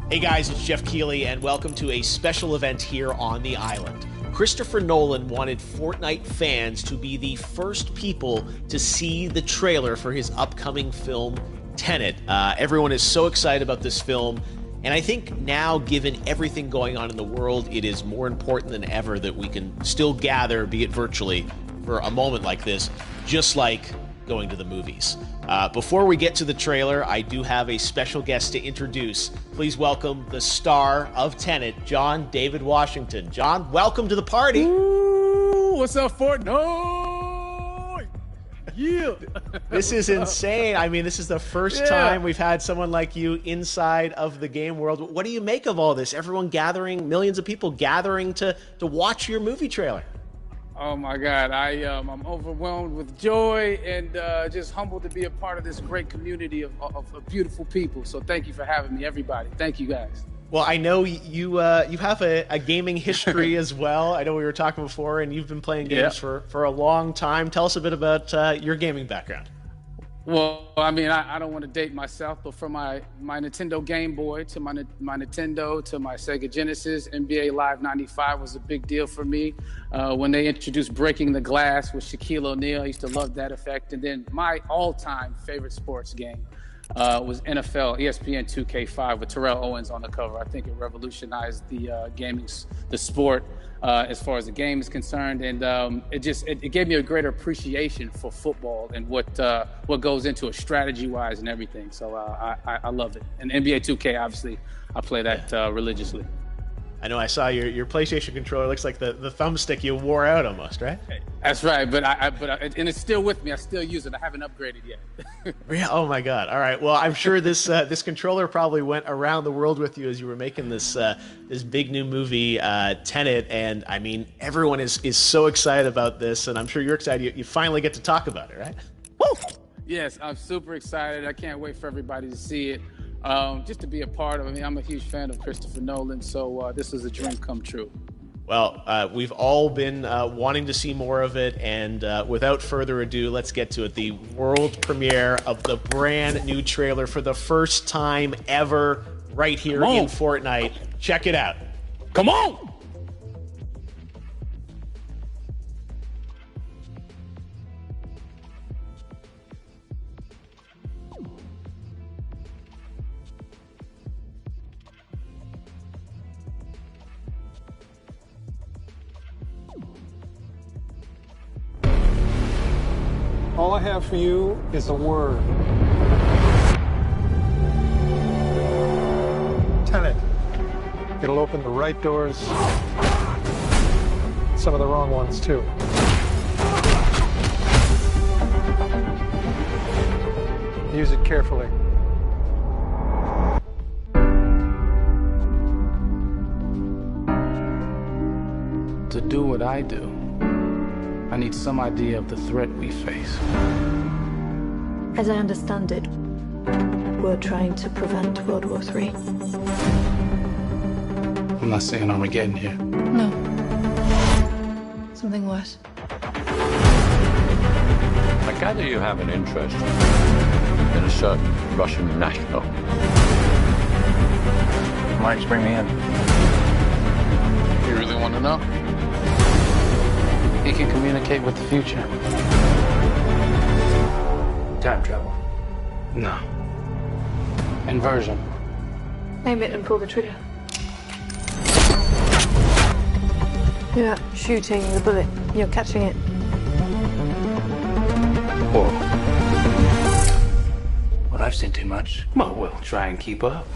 Hey guys, it's Jeff Keighley, and welcome to a special event here on the island. Christopher Nolan wanted Fortnite fans to be the first people to see the trailer for his upcoming film, Tenet. Everyone is so excited about this film, and I think now, given everything going on in the world, it is more important than ever that we can still gather, be it virtually, for a moment like this, just like going to the movies. Before we get to the trailer, I do have a special guest to introduce. Please welcome the star of Tenet, John David Washington. John, welcome to the party. Ooh, what's up, Fortnite? Yeah. This is insane. I mean, this is the first time we've had someone like you inside of the game world. What do you make of all this? Everyone gathering, millions of people gathering to watch your movie trailer. Oh my God, I'm overwhelmed with joy and just humbled to be a part of this great community of beautiful people. So thank you for having me, everybody. Thank you, guys. Well, I know you have a gaming history as well. I know we were talking before, and you've been playing games for a long time. Tell us a bit about your gaming background. Well, I mean, I don't want to date myself, but from my Nintendo Game Boy to my Nintendo to my Sega Genesis, NBA Live 95 was a big deal for me. When they introduced Breaking the Glass with Shaquille O'Neal, I used to love that effect. And then my all-time favorite sports game was NFL ESPN 2K5 with Terrell Owens on the cover. I think it revolutionized the the sport as far as the game is concerned, and it gave me a greater appreciation for football and what goes into it strategy-wise and everything. So I love it. And NBA 2K, obviously, I play that religiously. I know I saw your PlayStation controller. Looks like the thumbstick you wore out almost, right? That's right, but and it's still with me. I still use it. I haven't upgraded yet. Yeah. Oh my God. All right. Well, I'm sure this controller probably went around the world with you as you were making this big new movie, Tenet. And I mean, everyone is so excited about this, and I'm sure you're excited. You finally get to talk about it, right? Woo! Yes, I'm super excited. I can't wait for everybody to see it. Just to be a part of it. I mean, I'm a huge fan of Christopher Nolan, so this is a dream come true. Well, we've all been wanting to see more of it, and without further ado, let's get to it. The world premiere of the brand new trailer for the first time ever right here in Fortnite. Check it out. Come on! All I have for you is a word. Tenet. It'll open the right doors, some of the wrong ones too. Use it carefully. To do what I do, I need some idea of the threat we face. As I understand it, we're trying to prevent World War III. I'm not saying Armageddon here. No. Something worse. I gather you have an interest in a certain Russian national. Why did you bring me in? You really want to know? He can communicate with the future. Time travel. No. Inversion. Aim it and pull the trigger. You're not shooting the bullet, you're catching it. Whoa. Well, I've seen too much. Well, we'll try and keep up.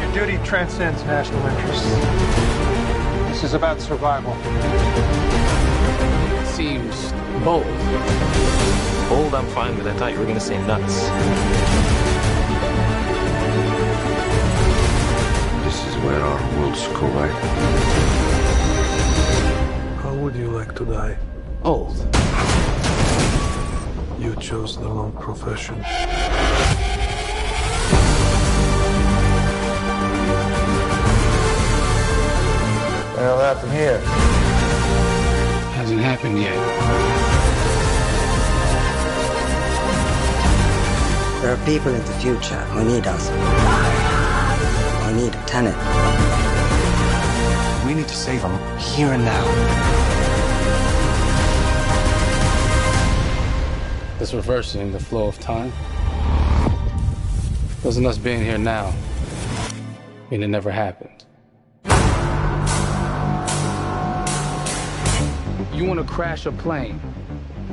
Your duty transcends national interests. This is about survival. It seems bold. Bold, I'm fine with. I thought you were going to say nuts. This is where our worlds collide. How would you like to die? Old. You chose the wrong profession. Well, what happened here? Hasn't happened yet. There are people in the future who need us. Who need a tenant. We need to save them here and now. It's reversing the flow of time. Doesn't us being here now mean it never happened? You want to crash a plane?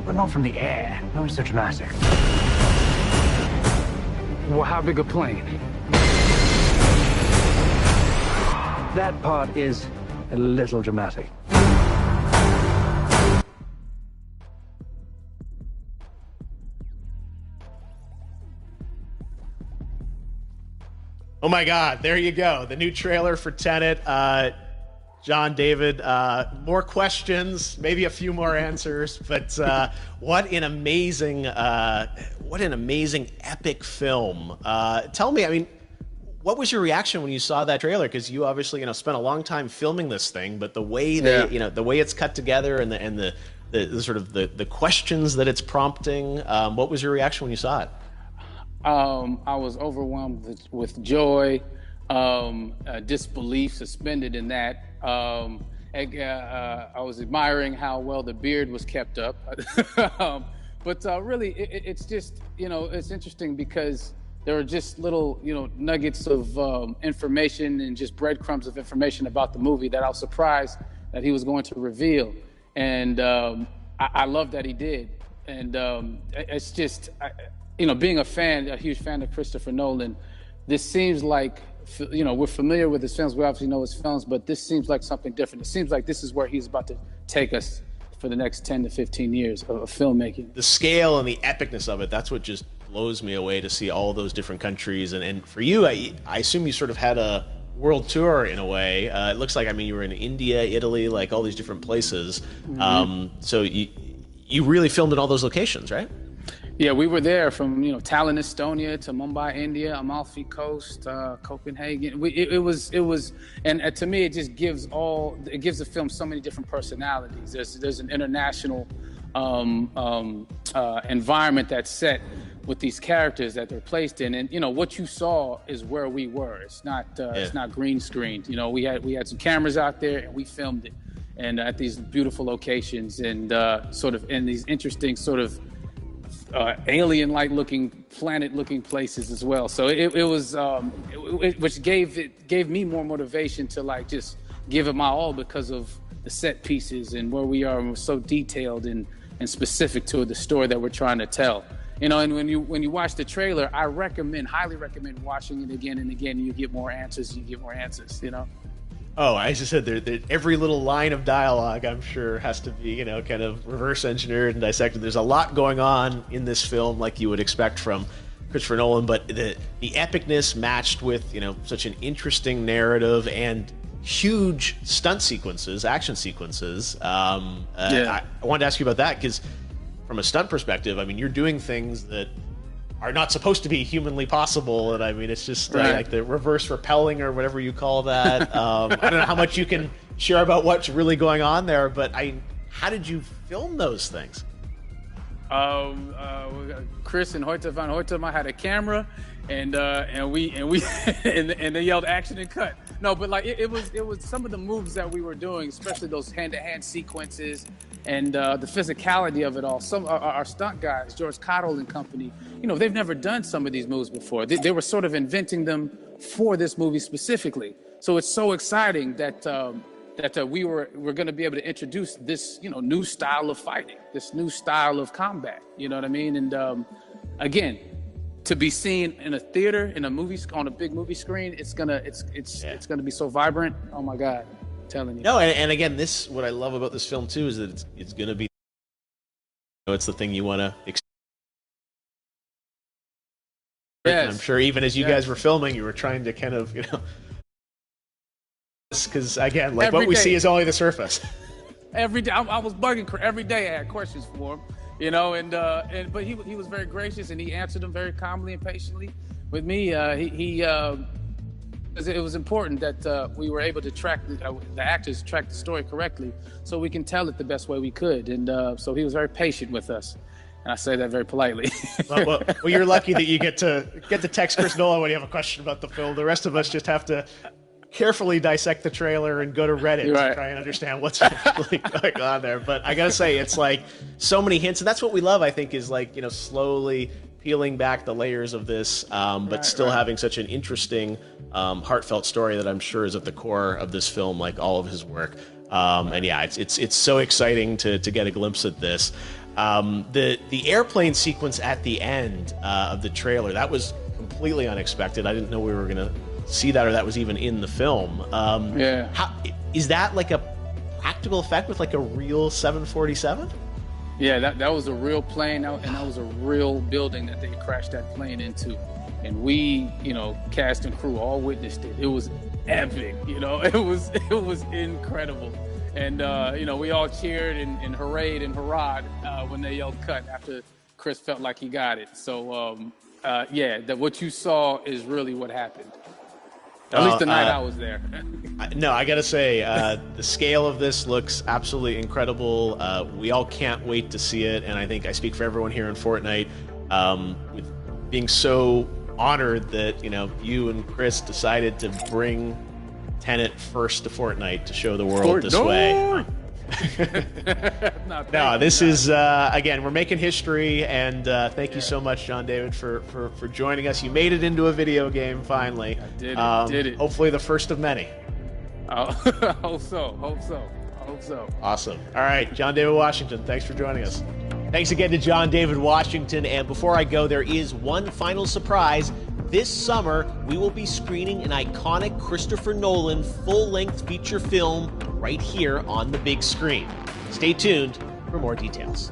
But not from the air. No one's so dramatic. Well, how big a plane? That part is a little dramatic. Oh my God, there you go. The new trailer for Tenet. John, David, more questions, maybe a few more answers, but what an amazing epic film. Tell me, I mean, what was your reaction when you saw that trailer? Because you obviously, spent a long time filming this thing, but the way the way it's cut together and the sort of the questions that it's prompting, what was your reaction when you saw it? I was overwhelmed with joy, disbelief suspended in that. I was admiring how well the beard was kept up. But really, it's just, it's interesting because there are just little, nuggets of information and just breadcrumbs of information about the movie that I was surprised that he was going to reveal. And I love that he did. And it's just... being a huge fan of Christopher Nolan, this seems like, we're familiar with his films, we obviously know his films, but this seems like something different. It seems like this is where he's about to take us for the next 10 to 15 years of filmmaking. The scale and the epicness of it, that's what just blows me away, to see all those different countries. And for you, I assume you sort of had a world tour in a way. It looks like, you were in India, Italy, like all these different places. Mm-hmm. So you really filmed in all those locations, right? Yeah, we were there from Tallinn, Estonia, to Mumbai, India, Amalfi Coast, Copenhagen. It was, and to me, it just gives the film so many different personalities. There's an international environment that's set with these characters that they're placed in, and what you saw is where we were. It's not green screened. We had some cameras out there and we filmed it, and at these beautiful locations and sort of in these interesting sort of alien-like looking, planet-looking places as well. So it was, which gave me more motivation to just give it my all because of the set pieces and where we are, and we're so detailed and specific to the story that we're trying to tell. And when you watch the trailer, I highly recommend watching it again and again. You get more answers. Oh, I just said every little line of dialogue, I'm sure, has to be, kind of reverse engineered and dissected. There's a lot going on in this film, like you would expect from Christopher Nolan, but the epicness matched with, such an interesting narrative and huge stunt sequences, action sequences. I wanted to ask you about that because from a stunt perspective, you're doing things that are not supposed to be humanly possible, and it's just like the reverse rappelling or whatever you call that. I don't know how much you can share about what's really going on there, but how did you film those things? Chris and Hoyte van Hoytema had a camera, and they yelled action and cut. No, but it was some of the moves that we were doing, especially those hand-to-hand sequences and the physicality of it all. Some our stunt guys, George Cottle and company, they've never done some of these moves before. They were sort of inventing them for this movie specifically. So it's so exciting that we're going to be able to introduce this new style of fighting, this new style of combat. You know what I mean? And again, to be seen in a theater, in a movie, on a big movie screen, it's gonna be so vibrant. Oh my God, I'm telling you. No, and again, what I love about this film too is that it's gonna be, it's the thing you want to experience. Yes. I'm sure even as you guys were filming, you were trying to kind of, because again, like every what we see is only the surface. Every day, I was bugging every day. I had questions for him. But he was very gracious and he answered them very calmly and patiently with me. It was important that we were able to track the actors track the story correctly so we can tell it the best way we could. And so he was very patient with us. And I say that very politely. Well, you're lucky that you get to text Chris Nolan when you have a question about the film. The rest of us just have to carefully dissect the trailer and go to Reddit to try and understand what's actually going on there. But I gotta say, it's like so many hints, and that's what we love, I think, is like, slowly peeling back the layers of this, but still having such an interesting, heartfelt story that I'm sure is at the core of this film, like all of his work. And yeah, it's so exciting to get a glimpse at this. The airplane sequence at the end of the trailer, that was completely unexpected. I didn't know we were gonna see that, or that was even in the film. Is that like a practical effect with like a real 747? Yeah, that was a real plane, and that was a real building that they crashed that plane into. And we, cast and crew all witnessed it. It was epic, it was incredible. And, we all cheered and hurrayed and hurrahed when they yelled cut after Chris felt like he got it. So, that what you saw is really what happened. At least the night I was there. No, I gotta say, the scale of this looks absolutely incredible. We all can't wait to see it, and I think I speak for everyone here in Fortnite, with being so honored that you and Chris decided to bring Tenet first to Fortnite to show the world this way. No, this is again, we're making history, and thank you so much, John David, for joining us. You made it into a video game finally. I did it. Hopefully the first of many. Hope so. Awesome. All right, John David Washington, thanks for joining us. Thanks again to John David Washington. And before I go, there is one final surprise. This summer, we will be screening an iconic Christopher Nolan full-length feature film right here on the big screen. Stay tuned for more details.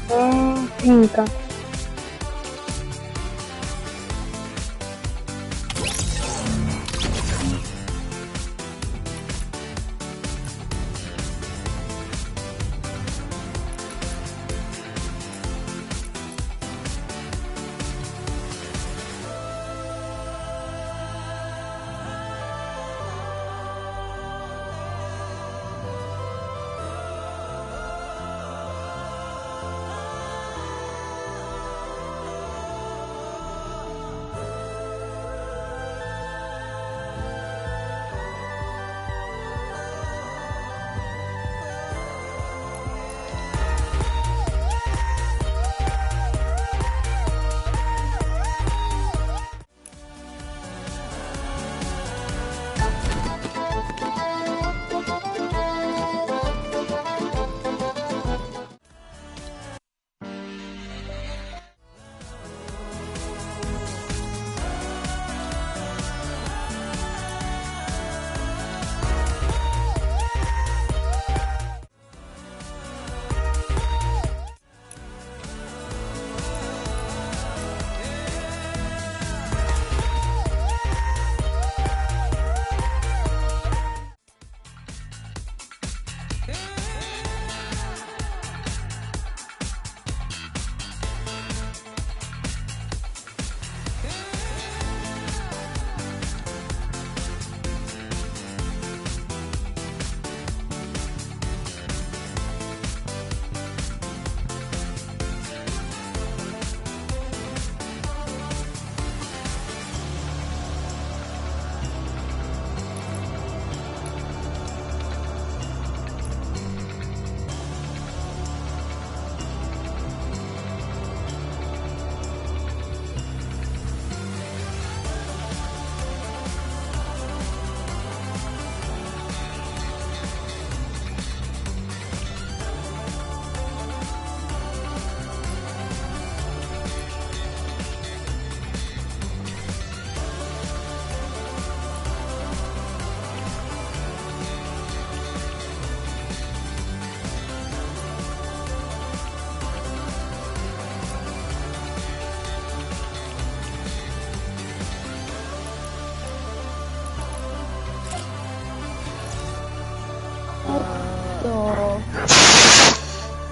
Pinta.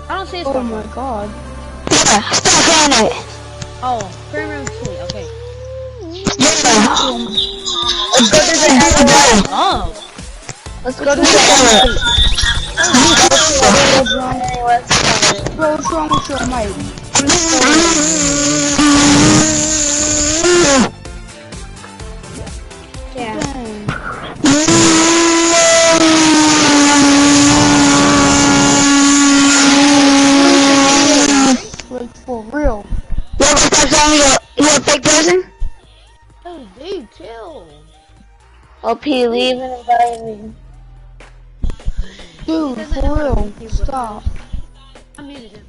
I don't see his Oh my god. Yeah, stop on it. Oh, Premier League, okay. Yeah. Let's go to the end. Oh. Let's go to the end. Bro, what's wrong with your mic? Yeah. Like, for real. Yo, what's that song? You a big person? Oh, dude, chill. OP, leave and invite me. Dude, for real. Stop. I muted him.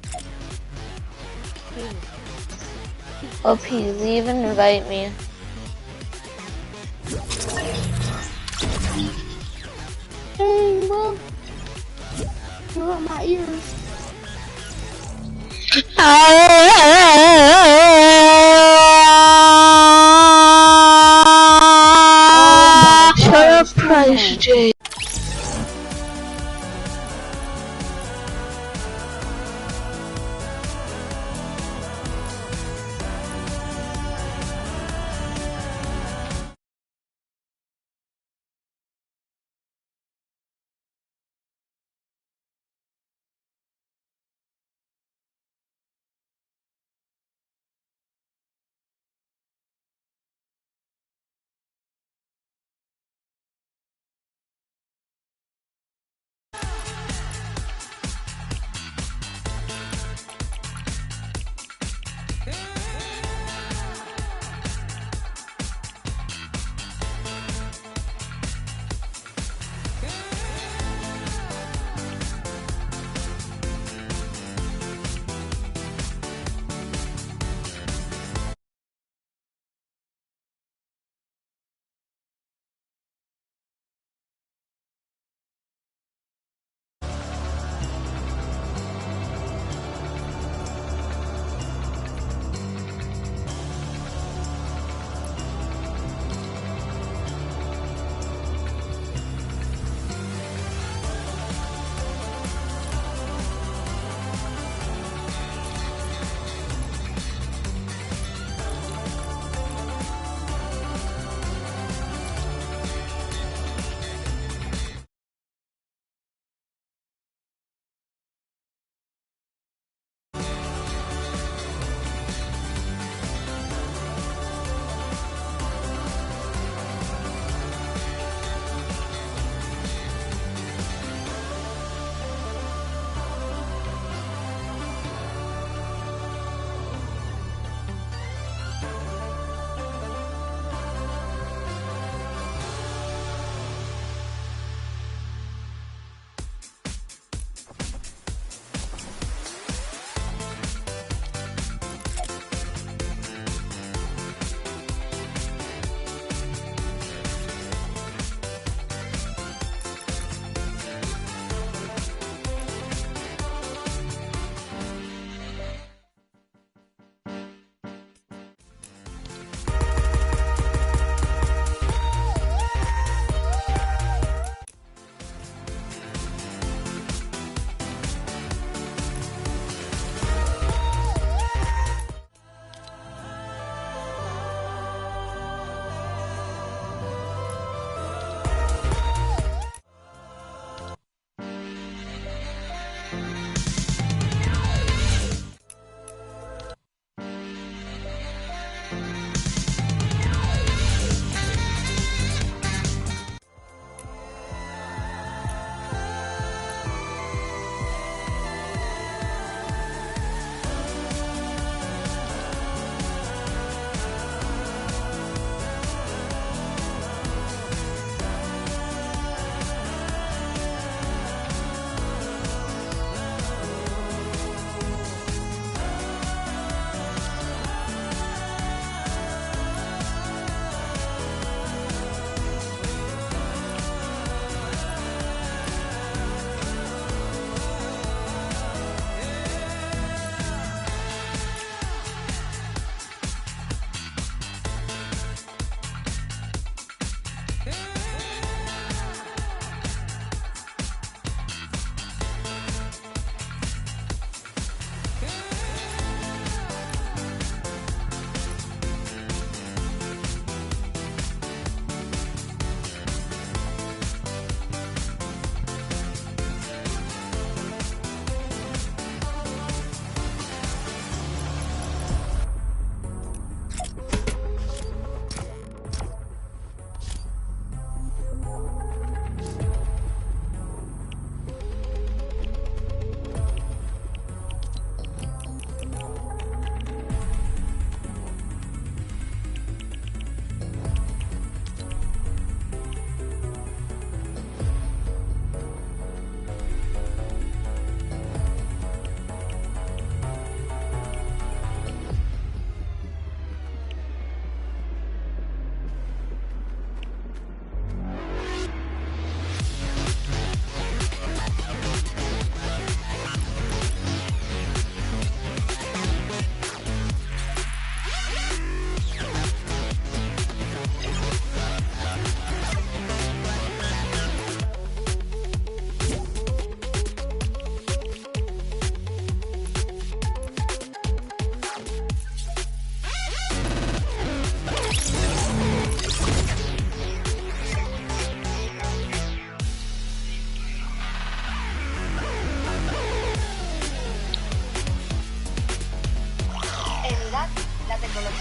OP, leave and invite me. Dang, bro. You hurt my ears. Shut up, Price J.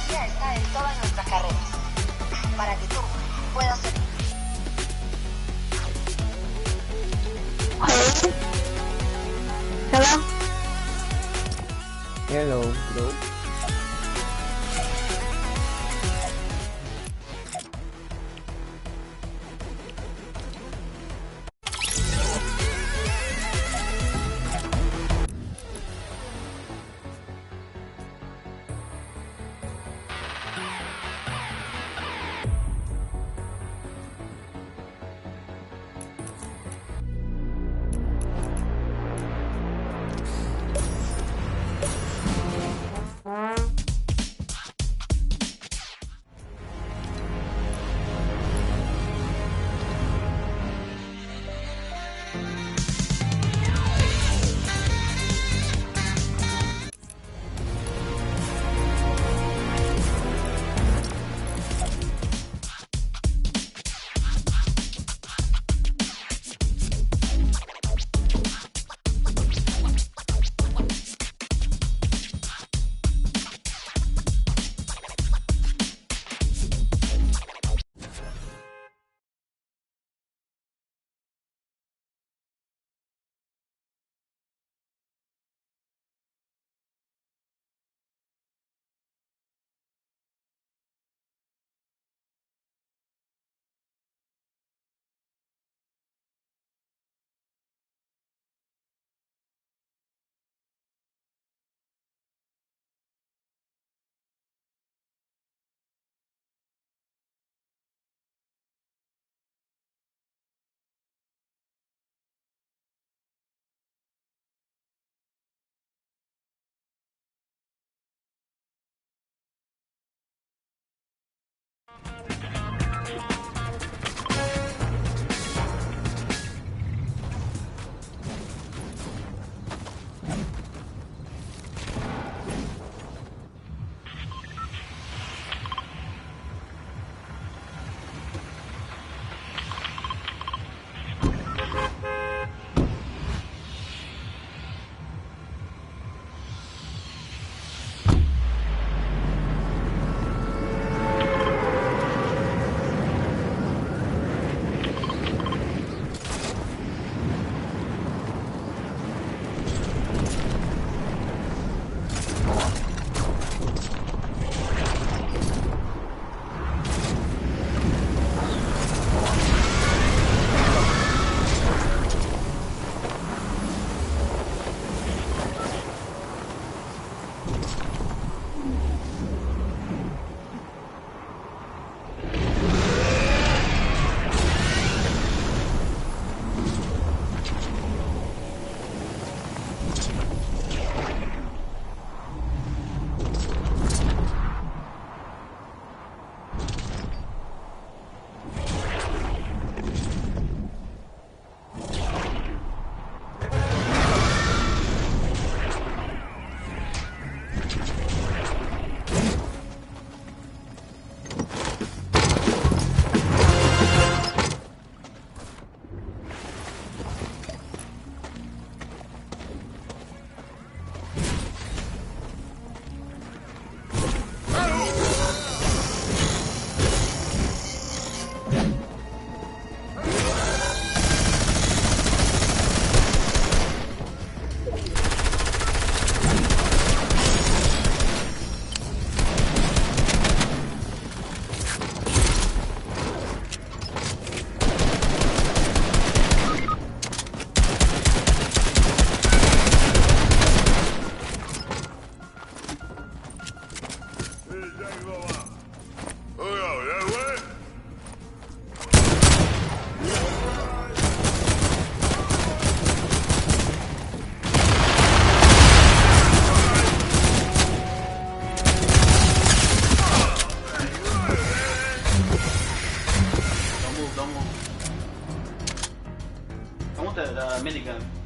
eficacia está en todas nuestras carreras. Para que tú puedas ser... Hello? Hello, bro. minigun.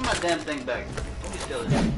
my damn thing back. Don't be stealing.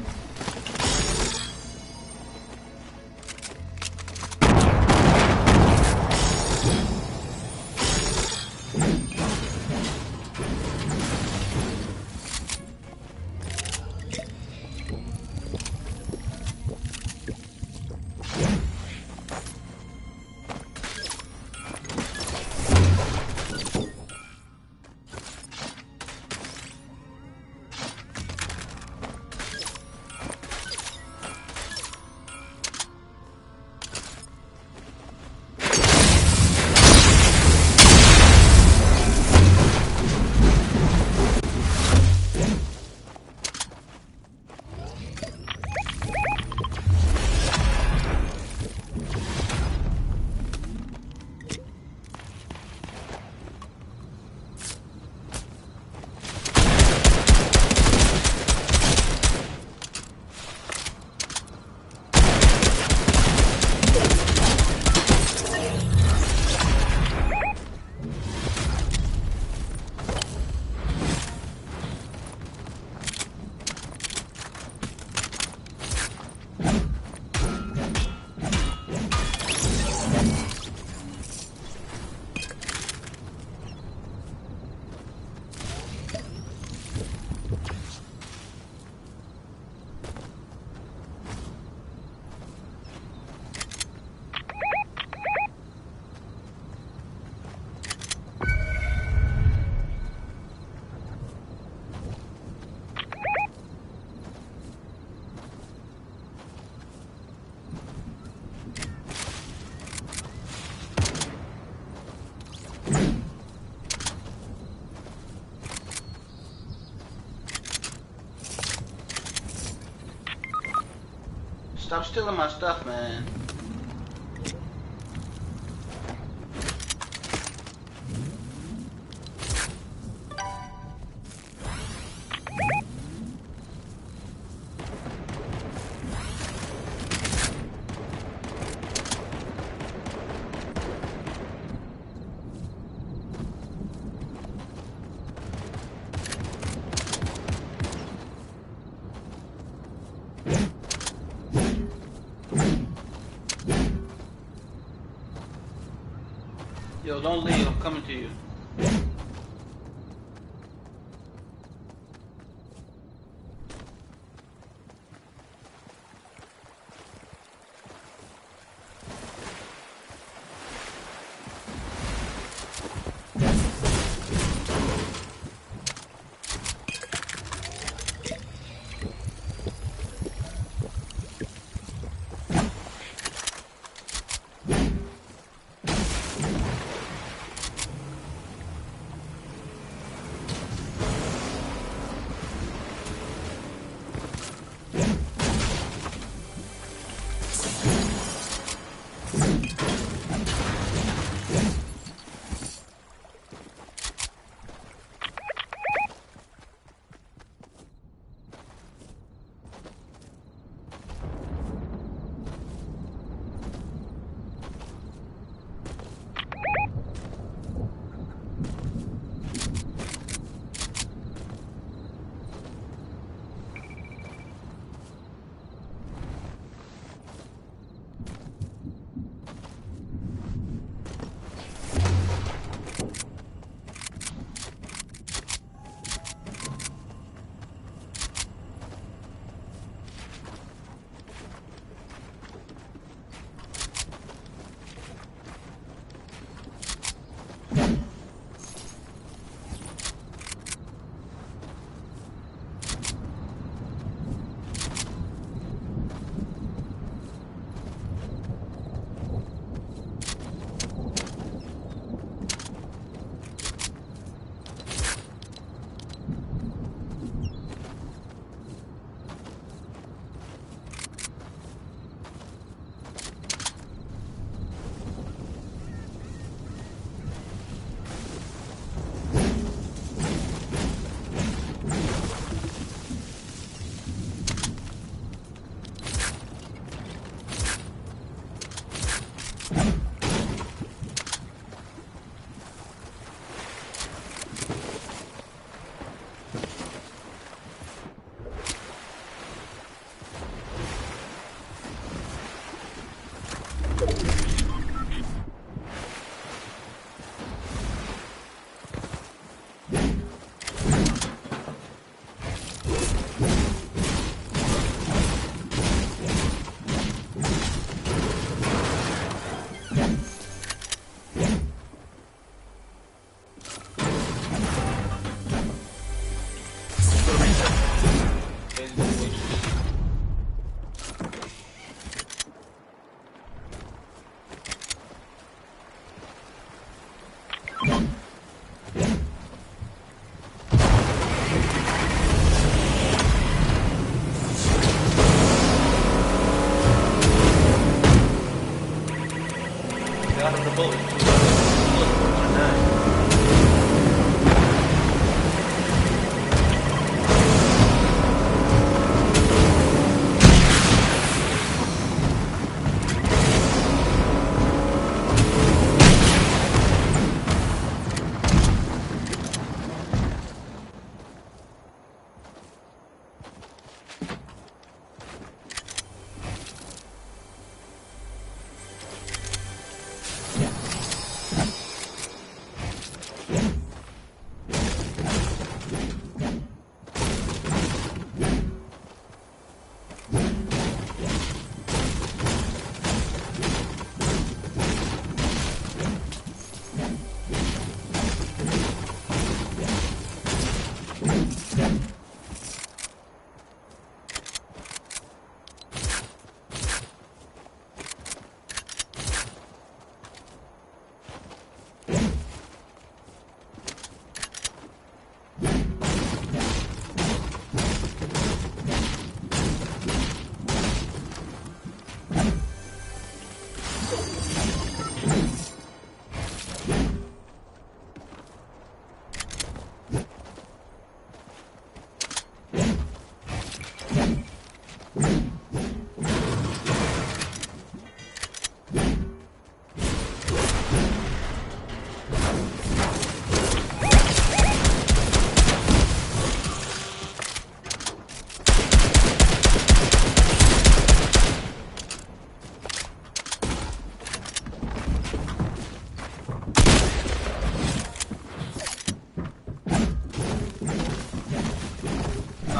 Stop stealing my stuff, man. Yo, don't leave. I'm coming to you.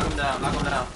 Knock him down, knock him down.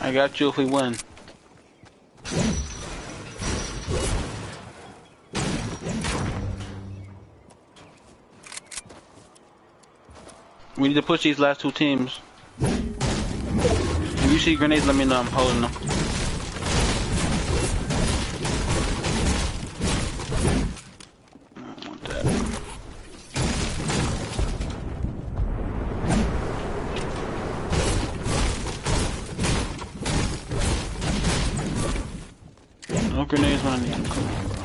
I got you if we win. We need to push these last two teams. If you see grenades, let me know. I'm holding them. I don't want that. No grenades when I need them. Come on, bro.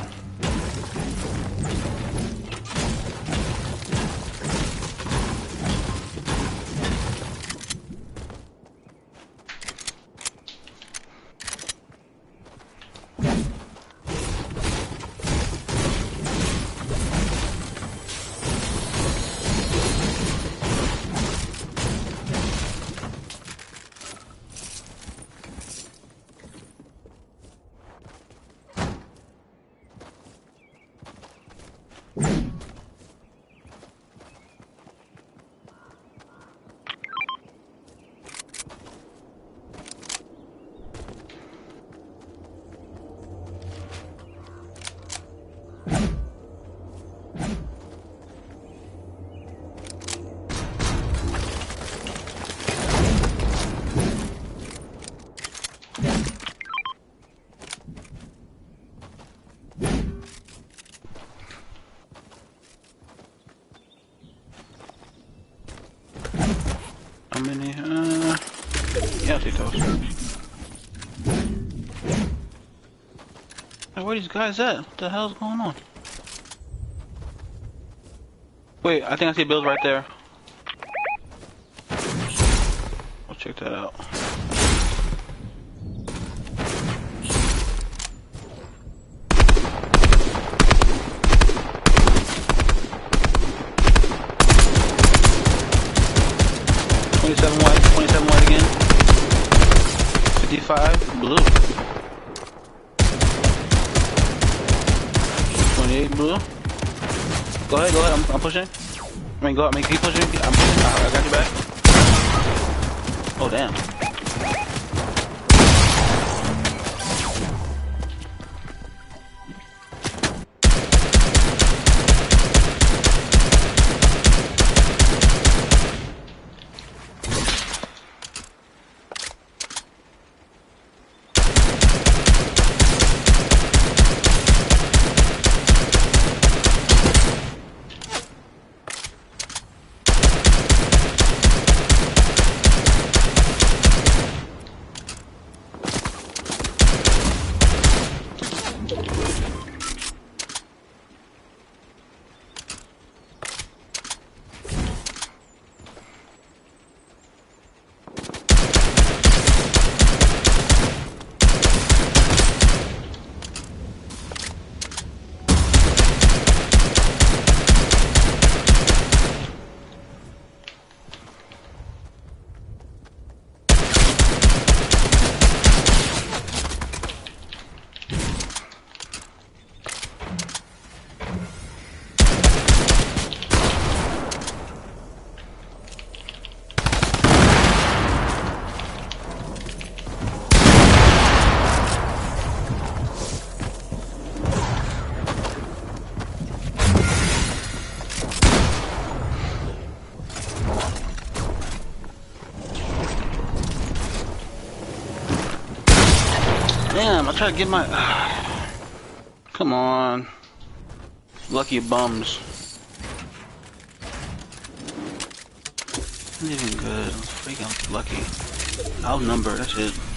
How many? Yeah, I'll take those. Hey, where these guys at? What the hell's going on? Wait, I think I see Bills right there. We'll check that out. White, 27 white again. 55 blue. 28 blue. Go ahead. I'm pushing. I mean, keep pushing. I'm pushing. I got you back. Oh, damn. Damn, I tried to get my... Come on. Lucky bums. Not even good. Freaking lucky. Outnumbered, that's it.